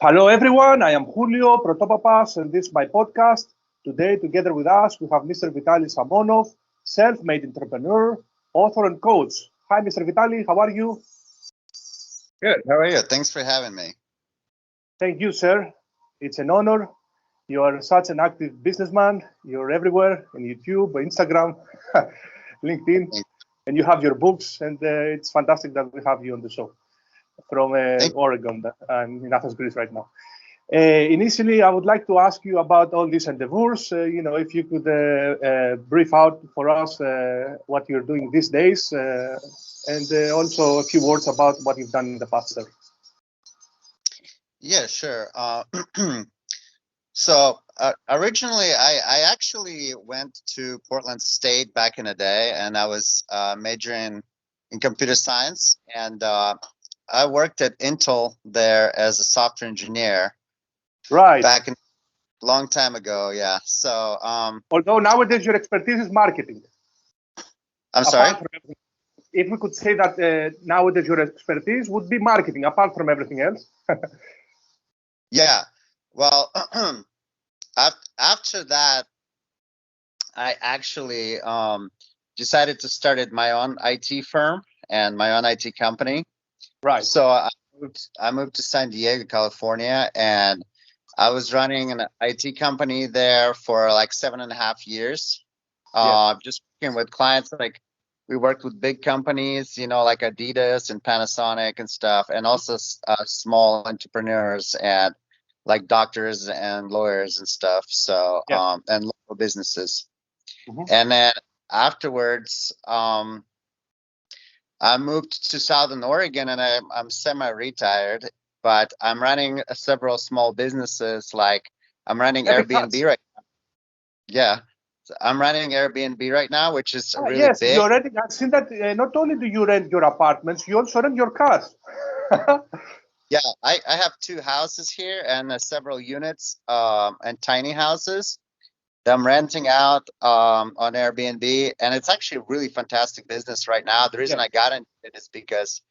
Hello, everyone. I am Julio Protopapas, and this is my podcast. Today, together with us, we have Mr. Vitaly Samonov, self-made entrepreneur, author, and coach. Hi, Mr. Vitaly. How are you? Good. How are you? Thanks for having me. Thank you, sir. It's an honor. You are such an active businessman. You're everywhere on YouTube, Instagram, LinkedIn, Thank, and you have your books. And it's fantastic that we have you on the show from thank Oregon. I'm in Athens, Greece right now. Initially, I would like to ask you about all these endeavors. If you could brief out for us what you're doing these days, and also a few words about what you've done in the past, sir. Yeah, sure. So originally, I actually went to Portland State back in the day, and I was majoring in computer science, and I worked at Intel there as a software engineer Right. back in long time ago. Yeah. So Although nowadays your expertise is marketing. I'm sorry. Apart from everything, if we could say that nowadays your expertise would be marketing, apart from everything else. Yeah. Well, after that, I actually decided to start my own IT firm and my own IT company. Right. So I moved to San Diego, California, and I was running an IT company there for like 7.5 years. Yeah. Just working with clients, like we worked with big companies, like Adidas and Panasonic and stuff, and also small entrepreneurs and like doctors and lawyers and stuff. So Yeah. and local businesses. Mhm. And then afterwards, I moved to Southern Oregon, and I'm semi-retired, but I'm running several small businesses. Like I'm running Epic Airbnb Hats. right. Yeah, so I'm running Airbnb right now, which is really Yes, big. you already. I've seen that. Not only do you rent your apartments, you also rent your cars. Yeah, I have two houses here and several units and tiny houses that I'm renting out on Airbnb, and it's actually a really fantastic business right now. The reason Yeah. I got into it is because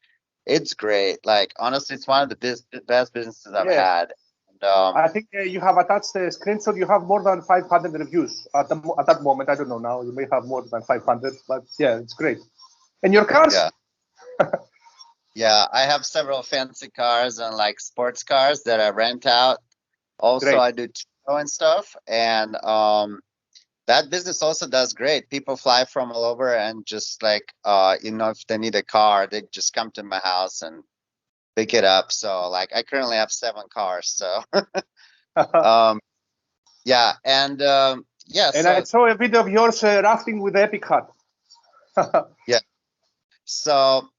it's great. Like honestly, it's one of the best businesses I've Yeah. had. And I think you have attached a screenshot. You have more than 500 reviews at that moment. I don't know now. You may have more than 500, but yeah, it's great. And your cars? yeah, yeah, I have several fancy cars and like sports cars that I rent out. Also, Great. I do tow and stuff, and that business also does great. People fly from all over and just like if they need a car, they just come to my house and pick it up. So like I currently have 7 cars. So um yeah, and yeah, And I so saw a video of yours rafting with the Epic Hat. yeah. So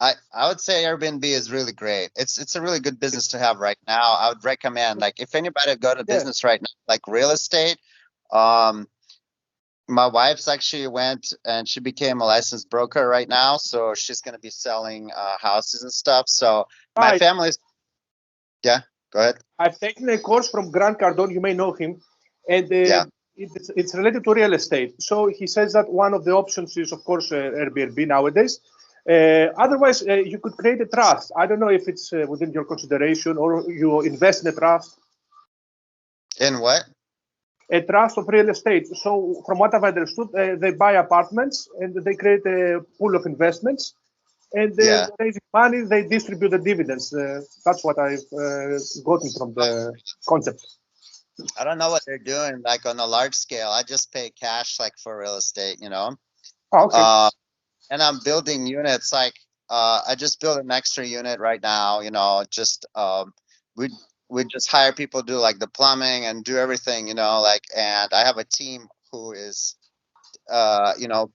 I would say Airbnb is really great. It's a really good business to have right now. I would recommend, like, if anybody go to Yeah. business right now, like real estate. Um, my wife's actually went and she became a licensed broker right now, so she's gonna be selling houses and stuff. So my Right. family's yeah. Go ahead. I've taken a course from Grant Cardone. You may know him, and Yeah. it's related to real estate. So he says that one of the options is, of course, Airbnb nowadays. Otherwise, you could create a trust. I don't know if it's within your consideration or you invest in a trust, In what? of real estate. So, from what I've understood, they buy apartments and they create a pool of investments. And Yeah. raising money, they distribute the dividends. That's what I've gotten from the concept. I don't know what they're doing like on a large scale. I just pay cash like for real estate, Oh, okay. Uh, and I'm building units like I just built an extra unit right now, just we we just hire people to do like the plumbing and do everything, like, and I have a team who is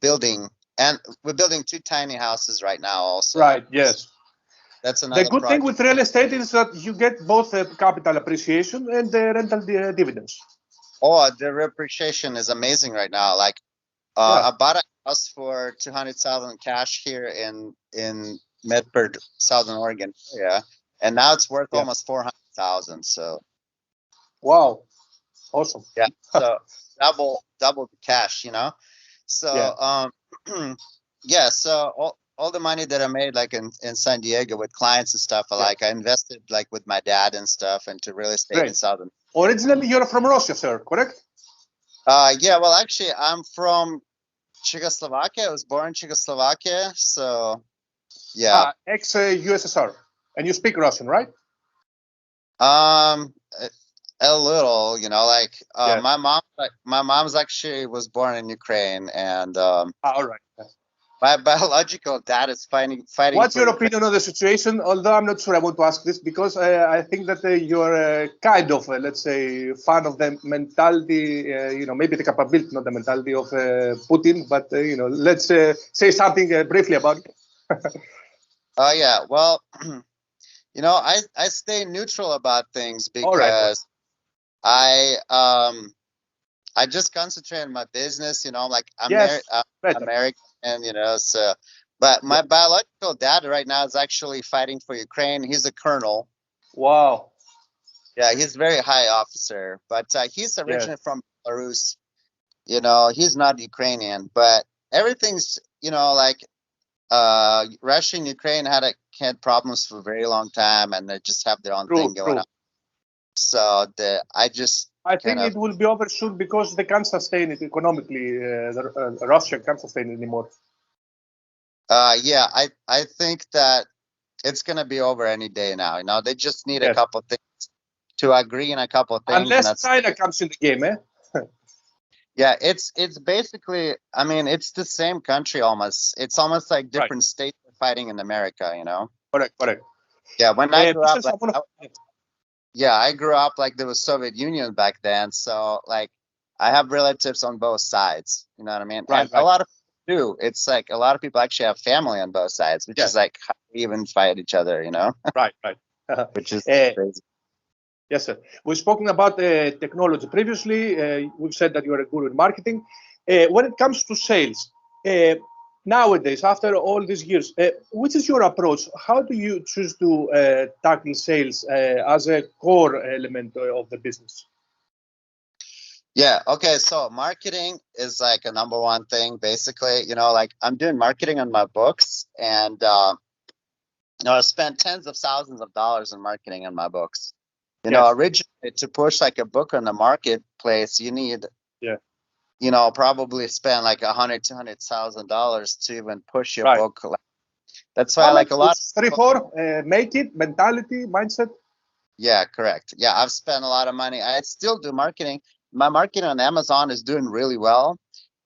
building, and we're building 2 tiny houses right now also. Right. Yes. That's The another good thing project. with real estate is that you get both capital appreciation and rental dividends. Oh, the appreciation is amazing right now. Like Yeah. I bought a house for 200,000 cash here in Medford, Southern Oregon area, and now it's worth Yeah. almost 400,000. So Wow. Awesome. yeah, so double the cash. So Yeah. yeah, so all the money that I made like in San Diego with clients and stuff, like I invested like with my dad and stuff into real estate in Great. Southern. Originally, you're from Russia, sir, correct? Yeah, well, actually, I'm from Czechoslovakia. I was born in Czechoslovakia, so yeah. Ex-USSR. And you speak Russian, right? Um, a little, you know, like Yeah. my mom's actually was born in Ukraine, and All right. Yes. my biological dad is fighting What's for your Ukraine. opinion on the situation? Although I'm not sure I want to ask this because I think that you're kind of, let's say, fan of the mentality, maybe the capability, not the mentality of Putin, but, let's say something briefly about it. Oh yeah, well, you know, I stay neutral about things All right. because I just concentrate on my business. You know, like Yes, I'm better. American, you know. So, but my Yeah. biological dad right now is actually fighting for Ukraine. He's a colonel. Wow. Yeah, he's a very high officer, but he's Yes. originally from Belarus. You know, he's not Ukrainian, but everything's, you know, like Russia and Ukraine had problems for a very long time, and they just have their own thing True, going on. true. So I just I kind think of it will be over soon because they can't sustain it economically. Russia can't sustain it anymore. yeah, I think that it's gonna be over any day now. You know, they just need a Yes. couple things to agree on a couple of things, and Unless that's China comes in the game, eh? yeah. It's basically, I mean, it's the same country almost. It's almost like Right. different states fighting in America. You know. Correct, correct. Yeah, when I grew up, Mr. Samonov, yeah, I grew up like there was Soviet Union back then, so like I have relatives on both sides. You know what I mean? right, And a right. lot of people do. It's like a lot of people actually have family on both sides, which is Yes, like how we even fight each other. You know, right, right. which is Uh, crazy. yes, sir. We've spoken about technology previously. We've said that you're a guru in marketing. When it comes to sales, nowadays, after all these years, which is your approach? How do you choose to tackle sales as a core element of the business? Yeah. Okay. So marketing is like a number one thing, basically. You know, like I'm doing marketing on my books, and you know, I spent tens of thousands of dollars in marketing on my books. You know, Yes. originally to push like a book on the marketplace, you need, Yeah. you know, probably spend like $100,000 to even push your Right. book. That's why How much? like a lot It's of three, people, four. Make it mentality, mindset. yeah, correct. Yeah, I've spent a lot of money. I still do marketing. My marketing on Amazon is doing really well.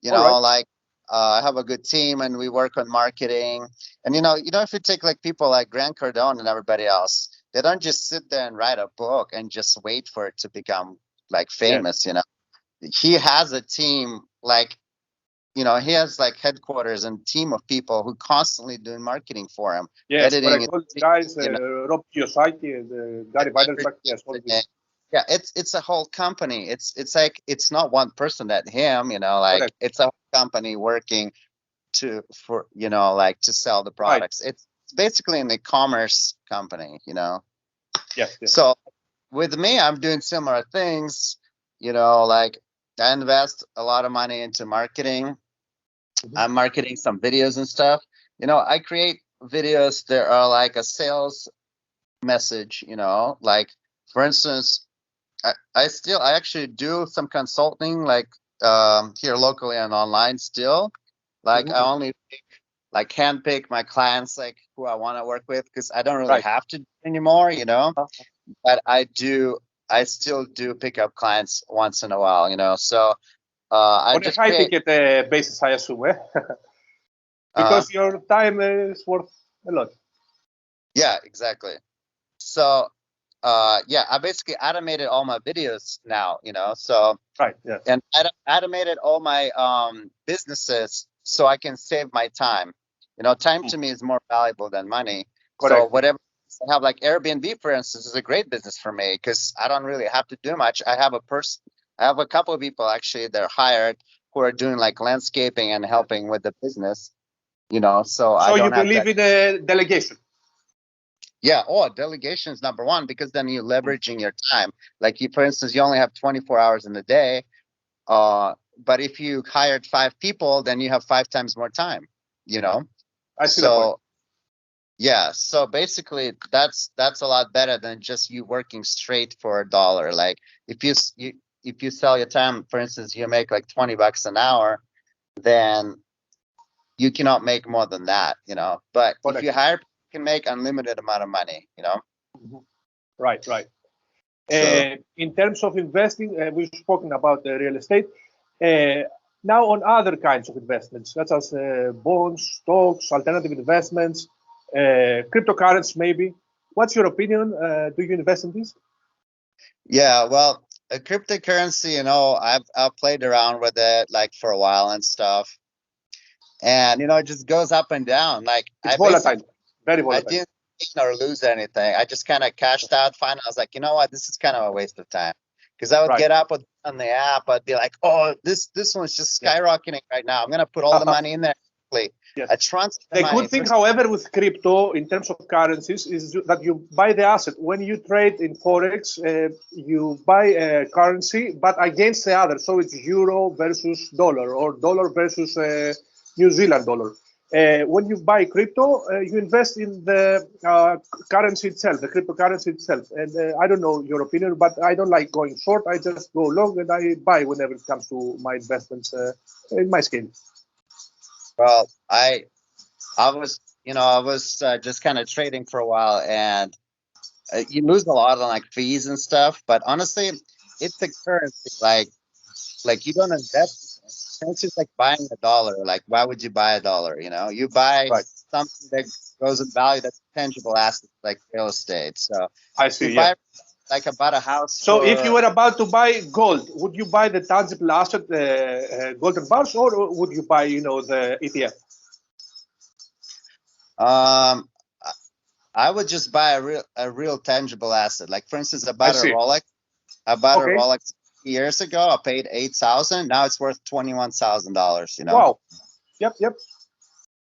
You All right. know, like I have a good team and we work on marketing. And you know, if you take like people like Grant Cardone and everybody else, they don't just sit there and write a book and just wait for it to become like Yes. famous, you know. He has a team like, you know, he has like headquarters and team of people who constantly doing marketing for him, Yes. editing Correct. it, All these guys, you know, Rob Kiyosaki, and Gary Vaynerchuk. Yes. All everything. these. Yeah, it's a whole company. It's like it's not one person that him, you know, like Correct. it's a whole company working for you know, like to sell the Right. products. It's basically an e-commerce company, you know. Yes. Yes. So with me, I'm doing similar things, you know, like I invest a lot of money into marketing. Mhm. I'm marketing some videos and stuff. You know, I create videos that are like a sales message, you know, like for instance, I actually do some consulting like here locally and online still. Like I Mhm. only like handpick my clients like who I want to work with because I don't really Right. have to anymore, you know. Uh, But I still do pick up clients once in a while, you know. So I on a just high create ticket basis, I assume, eh? uh Because your time is worth a lot. yeah, exactly. So yeah, I basically automated all my videos now, you know. So Right. Yes. and automated all my businesses so I can save my time. You know, time Hmm. to me is more valuable than money. So Correct. Yes. whatever I have, like Airbnb, for instance, is a great business for me because I don't really have to do much. I have a couple of people actually they're hired who are doing like landscaping and Yes. helping with the business. You know, so I So you don't have believe to. in delegation? Yeah, oh, delegation is number one because then you're Hmm. leveraging your time. Like you, for instance, you only have 24 hours in the day. But if you hired five people, then you have five times more time, you know? I see the point. So yeah, so basically that's a lot better than just you working straight for a dollar. Like if you sell your time, for instance, you make like $20 an hour, then you cannot make more than that, you know. But if Correct. you hire, you can make unlimited amount of money, you know. Mhm. Right, right. So In terms of investing, we've spoken about real estate. Uh, Now, on other kinds of investments, such as bonds, stocks, alternative investments, cryptocurrency, maybe. What's your opinion? Do you invest in this? yeah, well, a cryptocurrency, you know, I've played around with it like for a while and stuff, and you know, it just goes up and down. Like It's volatile, very I volatile. didn't gain or lose anything. I just kind of cashed out. Fine, I was like, you know what, this is kind of a waste of time, because I would Right. get up on the app, I'd be like, oh, this one's just Yeah. skyrocketing right now. I'm gonna put all the money in there. Yes. I transfer the The money. good thing, however, with crypto in terms of currencies is that you buy the asset. When you trade in Forex, you buy a currency, but against the other. So it's euro versus dollar or dollar versus New Zealand dollar. When you buy crypto, you invest in the currency itself, the cryptocurrency itself. And I don't know your opinion, but I don't like going short. I just go long and I buy whenever it comes to my investments in my scale. Well, I was, you know, I was just kind of trading for a while, and you lose a lot on like fees and stuff. But honestly, it's a currency. Like you don't invest. Currency is like buying a dollar. Like why would you buy a dollar? You know, you buy Right. something that goes in value, that's tangible assets like real estate. So I see. if Yeah. I like I bought a house So if you for were about to buy gold, would you buy the tangible asset, golden bars, or would you buy, the ETF? um I would just buy a real tangible asset. Like for instance, I I bought a see. Rolex. I bought a Okay. Rolex years ago. I paid 8,000. Now it's worth $21,000. You know, Wow. Yep. Yep.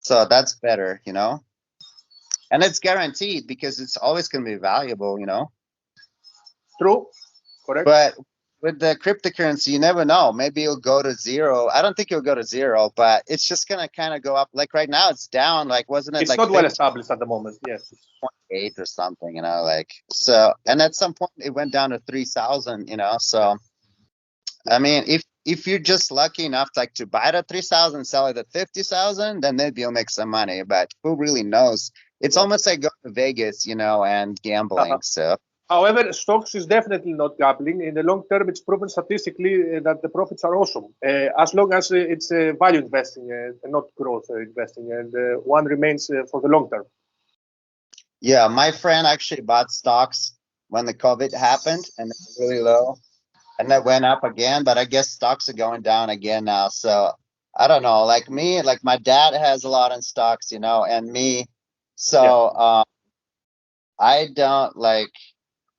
so that's better. You know, and it's guaranteed because it's always going to be valuable. You know, True. Correct. but with the cryptocurrency, you never know. Maybe it'll go to zero. I don't think it'll go to zero, but it's just going to kind of go up. Like right now, it's down. Like wasn't it It's like not well established at the moment. Yes. 58 or something? You know, like so. And at some point, it went down to 3,000. You know, so. I mean, if you're just lucky enough like to buy it at 3,000, sell it at 50,000, then maybe you'll make some money. But who really knows? It's Yeah. almost like going to Vegas, you know, and gambling. So However, stocks is definitely not gambling. In the long term, it's proven statistically that the profits are awesome, as long as it's value investing and not growth investing, and one remains for the long term. yeah, my friend actually bought stocks when the COVID happened, and they were really low, and that went up again. But I guess stocks are going down again now. So I don't know. Like me, like my dad has a lot in stocks, you know, and me. Yeah. So I don't like.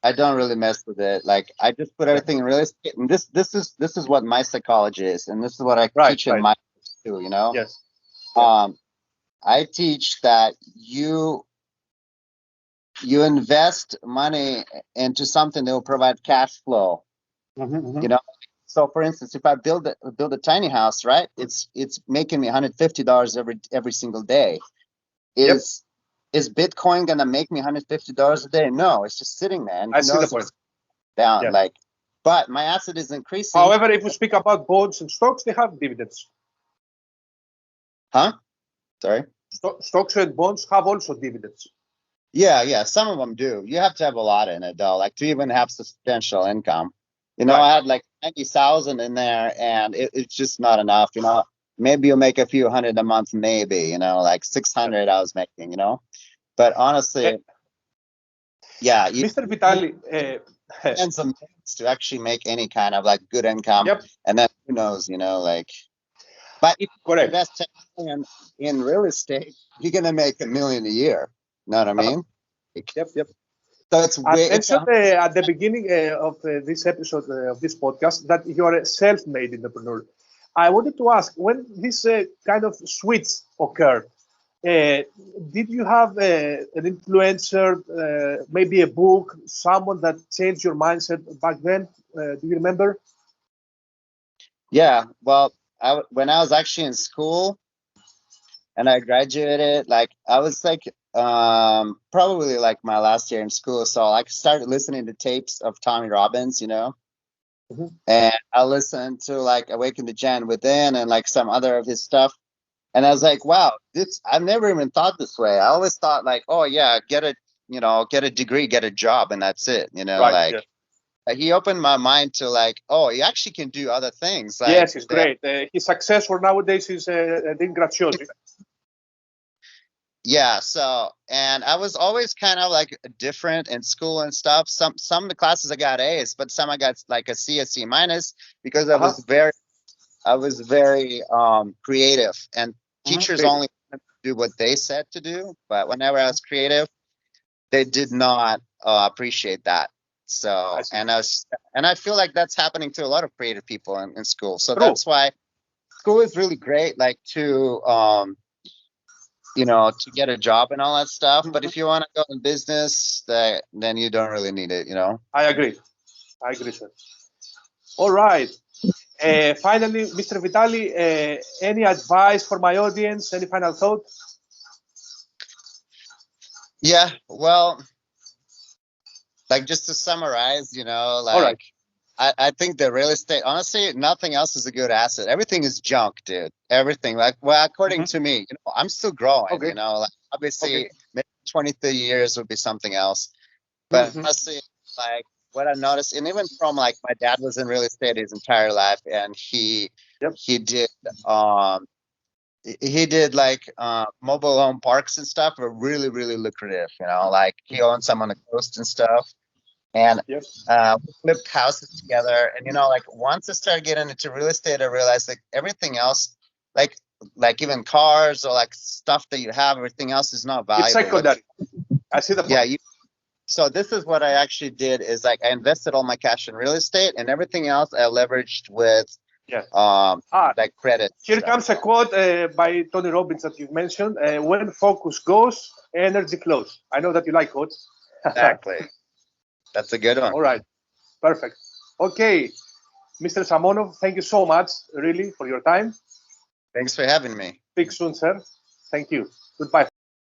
I don't really mess with it. Like I just put Yeah. everything in real estate, and this is what my psychology is, and this is what I Right. teach in Right. my course too. You know, Yes. Yeah. um, I teach that you invest money into something that will provide cash flow. Mm-hmm. You know, so for instance, if I build a tiny house, right? It's making me $150 every single day. Yep. Is Bitcoin gonna make me $150 a day? No, it's just sitting there, and I who see the knows point. what's down. Yeah. Like, but my asset is increasing. However, if we speak about bonds and stocks, they have dividends. Huh? Sorry. Stocks and bonds have also dividends. Yeah. Some of them do. You have to have a lot in it though, like to even have substantial income. You know, Right. I had like 90,000 in there, and it's just not enough. You know, maybe you'll make a few hundred a month, maybe. You know, like Yeah. 600 I was making. You know, but Eh, honestly, yeah, Mr. you Vitali, spend some minutes to actually make any kind of like good income, yep, and then who knows? You know, like. But if you correct. invest 10 million in real estate, you're gonna make 1 million a year. Know what I mean? Like, Yep, yep. so it's I way it's mentioned a at the beginning of this episode of this podcast that you are a self-made entrepreneur. I wanted to ask when this kind of switch occurred. Did you have an influencer, maybe a book, someone that changed your mindset back then? Do you remember? yeah. Well, when I was actually in school, and I graduated. Like I was like probably like my last year in school, so I started listening to tapes of Tommy Robbins, Mhm. and I listened to like Awaken the Giant Within and like some other of his stuff. And I was like, wow, this I've never even thought this way. I always thought like, oh yeah, get a degree, get a job, and that's it. Right. Like Yes. he opened my mind to like, oh, you actually can do other things. Like Yes, it's great. His successor nowadays is Dean Graziosi. yeah, so and I was always kind of like different in school and stuff. Some of the classes I got A's, but some I got like a C, a C minus because Uh-huh. I was very creative, and teachers Great. only wanted to do what they said to do. But whenever I was creative, they did not appreciate that. I So see. and I feel like that's happening to a lot of creative people in school. So True. that's why school is really great, like to get a job and all that stuff. But Mhm. if you want to go in business, then you don't really need it. I agree. I agree, sir. All right. Finally, Mr. Vitali, any advice for my audience? Any final thought? Yeah, well, like just to summarize, All right. like I think the real estate, honestly, nothing else is a good asset. Everything is junk, dude. Everything. Like, well, according Mhm. to me, I'm still growing, Okay. like Okay. obviously maybe 20, 30 years would be something else. But Mhm. honestly, like what I noticed, and even from like my dad was in real estate his entire life, and he Yep. he did um he did like mobile home parks and stuff were really, really lucrative, like he owned some on the coast and stuff. And Yep. we flipped houses together. And like once I started getting into real estate, I realized like everything else, like even cars or like stuff that you have, everything else is not It's valuable. secondary. I see the Yeah, point. so this is what I actually did is like I invested all my cash in real estate, and everything else I leveraged with Yeah. um Ah, like credit here stuff. comes a quote by Tony Robbins that you've mentioned. When focus goes, energy flows. I know that you like quotes. Exactly. That's a good one. All right. Perfect. Okay. Mr. Samonov, thank you so much, really, for your time. Thanks for having me. Speak soon, sir. Thank you. Goodbye.